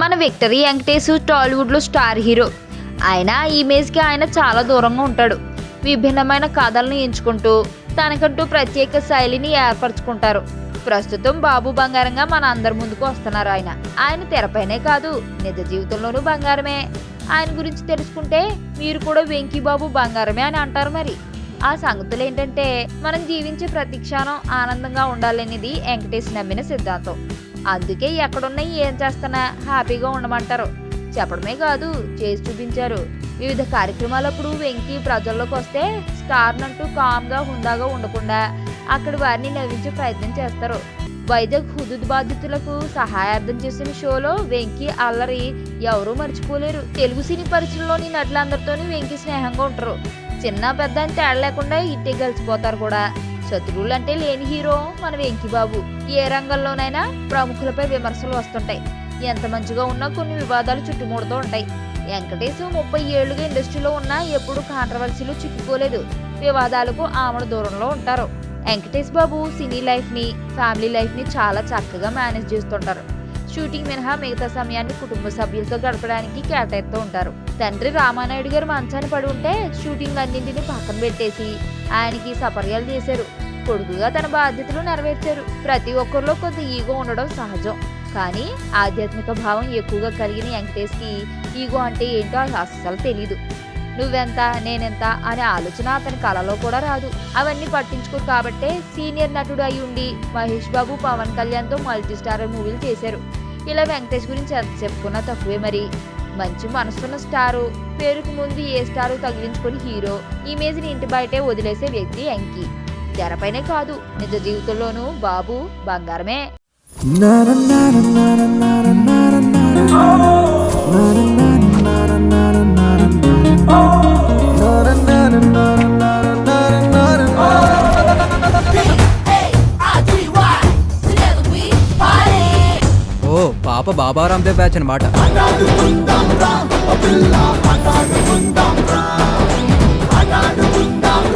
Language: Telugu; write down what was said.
మన విక్టరీ వెంకటేష్ టాలీవుడ్లో స్టార్ హీరో. ఆయన ఇమేజ్కి ఆయన చాలా దూరంగా ఉంటాడు. విభిన్నమైన కథలను ఎంచుకుంటూ తనకంటూ ప్రత్యేక శైలిని ఏర్పరచుకుంటారు. ప్రస్తుతం బాబు బంగారంగా మన అందరి ముందుకు వస్తున్నారు. ఆయన తెరపైనే కాదు, నిజ జీవితంలోనూ బంగారమే. ఆయన గురించి తెలుసుకుంటే మీరు కూడా వెంకీ బాబు బంగారమే అని అంటారు. మరి ఆ సంగతులు ఏంటంటే, మనం జీవించే ప్రతి క్షణం ఆనందంగా ఉండాలనేది వెంకటేష్ నమ్మిన సిద్ధాంతం. అందుకే ఎక్కడున్నా ఏం చేస్తున్నా హ్యాపీగా ఉండమంటారు. చెప్పడమే కాదు, చేసి చూపించారు. వివిధ కార్యక్రమాలప్పుడు వెంకీ ప్రజల్లోకి వస్తే స్టార్నంటూ కామ్గా హుందాగా ఉండకుండా అక్కడి వారిని నవ్వించే ప్రయత్నం చేస్తారు. వైజాగ్ హుదూద్ బాధితులకు సహాయార్థం చేసిన షోలో వెంకీ అల్లరి ఎవరూ మర్చిపోలేరు. తెలుగు సినీ పరిశ్రమలోని నటులందరితోనూ వెంకీ స్నేహంగా ఉంటారు. చిన్న పెద్ద అని తేడా లేకుండా ఇట్టే కలిసిపోతారు కూడా. శత్రువులు అంటే లేని హీరో మన వెంకీ బాబు. ఏ రంగంలోనైనా ప్రముఖులపై విమర్శలు వస్తుంటాయి. ఎంత మంచిగా ఉన్నా కొన్ని వివాదాలు చుట్టుముడుతూ ఉంటాయి. వెంకటేష్ 30 ఏళ్లుగా ఇండస్ట్రీలో ఉన్నా ఎప్పుడు కాంట్రవర్సీలు చిక్కుకోలేదు. వివాదాలకు ఆమడ దూరంలో ఉంటారు. వెంకటేష్ బాబు సినీ లైఫ్ ని, ఫ్యామిలీ లైఫ్ ని చాలా చక్కగా మేనేజ్ చేస్తుంటారు. షూటింగ్ మినహా మిగతా సమయాన్ని కుటుంబ సభ్యులతో గడపడానికి కేటాయిస్తూ ఉంటారు. తండ్రి రామానాయుడు గారు మంచాన్ని పడి ఉంటే షూటింగ్ అన్నింటినీ పక్కన పెట్టేసి ఆయనకి సపర్యాలు చేశారు. కొడుకుగా తన బాధ్యతలు నెరవేర్చారు. ప్రతి ఒక్కరిలో కొంత ఈగో ఉండడం సహజం. కానీ ఆధ్యాత్మిక భావం ఎక్కువగా కలిగిన వెంకటేష్కి ఈగో అంటే ఏంటో అస్సలు తెలీదు. నువ్వెంత నేనెంత అనే ఆలోచన అతని కళలో కూడా రాదు. అవన్నీ పట్టించుకోరు కాబట్టే సీనియర్ నటుడు అయి ఉండి మహేష్ బాబు, పవన్ కళ్యాణ్తో మల్టీ స్టారర్ మూవీలు చేశారు. ఇలా వెంకటేష్ గురించి ఎంత చెప్పుకున్నా తక్కువే. మరి మంచి మనసున్న స్టారు, పేరుకు ముందు ఏ స్టారు తగిలించుకుని హీరో ఇమేజ్ని ఇంటి బయటే వదిలేసే వ్యక్తి వెంకీ. తెరపైనే కాదు, నిజ జీవితంలోనూ బాబు బంగారమే. ఓ పాప బాబారాందే బ్యాచ్ అనమాట. అన్నాడు